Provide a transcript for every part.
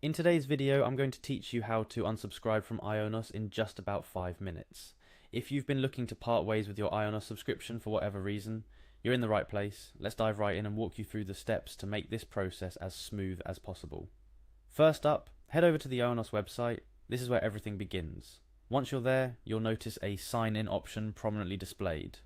In today's video, I'm going to teach you how to unsubscribe from Ionos in just about 5 minutes. If you've been looking to part ways with your Ionos subscription for whatever reason, you're in the right place. Let's dive right in and walk you through the steps to make this process as smooth as possible. First up, head over to the Ionos website. This is where everything begins. Once you're there, you'll notice a sign in option prominently displayed.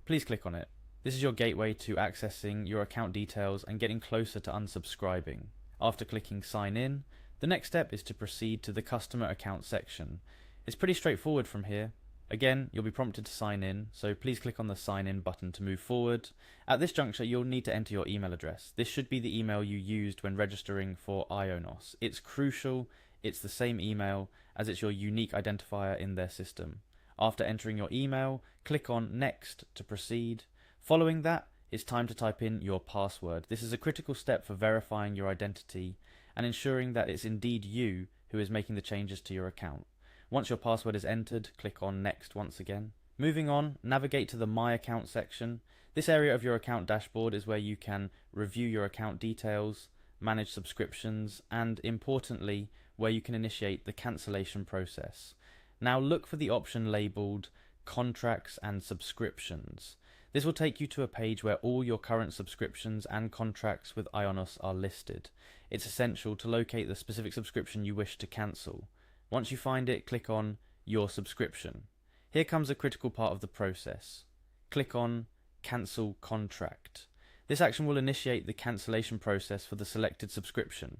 Please click on it. This is your gateway to accessing your account details and getting closer to unsubscribing. After clicking sign in, the next step is to proceed to the customer account section. It's pretty straightforward from here. Again, you'll be prompted to sign in, so please click on the sign in button to move forward. At this juncture, you'll need to enter your email address. This should be the email you used when registering for Ionos. It's crucial, it's the same email as it's your unique identifier in their system. After entering your email, click on next to proceed. Following that, it's time to type in your password. This is a critical step for verifying your identity and ensuring that it's indeed you who is making the changes to your account. Once your password is entered, click on next once again. Moving on, navigate to the My Account section. This area of your account dashboard is where you can review your account details, manage subscriptions, and importantly, where you can initiate the cancellation process. Now look for the option labeled Contracts and Subscriptions. This will take you to a page where all your current subscriptions and contracts with Ionos are listed. It's essential to locate the specific subscription you wish to cancel. Once you find it, click on Your Subscription. Here comes a critical part of the process. Click on Cancel Contract. This action will initiate the cancellation process for the selected subscription.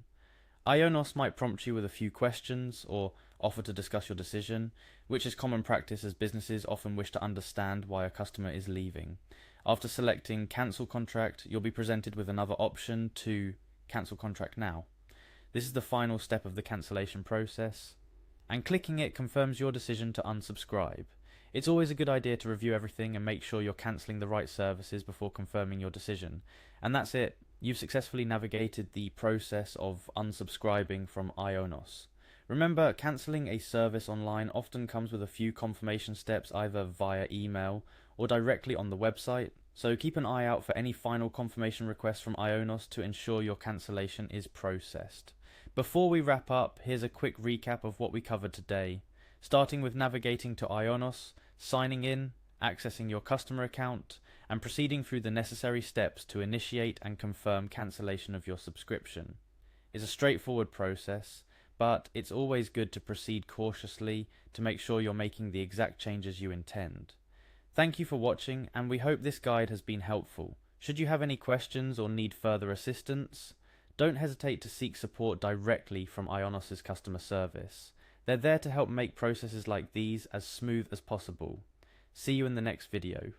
Ionos might prompt you with a few questions or offer to discuss your decision, which is common practice as businesses often wish to understand why a customer is leaving. After selecting Cancel Contract, you'll be presented with another option to Cancel Contract Now. This is the final step of the cancellation process, and clicking it confirms your decision to unsubscribe. It's always a good idea to review everything and make sure you're cancelling the right services before confirming your decision. And that's it. You've successfully navigated the process of unsubscribing from Ionos. Remember, cancelling a service online often comes with a few confirmation steps either via email or directly on the website, so keep an eye out for any final confirmation requests from Ionos to ensure your cancellation is processed. Before we wrap up, here's a quick recap of what we covered today, starting with navigating to Ionos, signing in, accessing your customer account, and proceeding through the necessary steps to initiate and confirm cancellation of your subscription. It's a straightforward process, but it's always good to proceed cautiously to make sure you're making the exact changes you intend. Thank you for watching, and we hope this guide has been helpful. Should you have any questions or need further assistance, don't hesitate to seek support directly from Ionos' customer service. They're there to help make processes like these as smooth as possible. See you in the next video.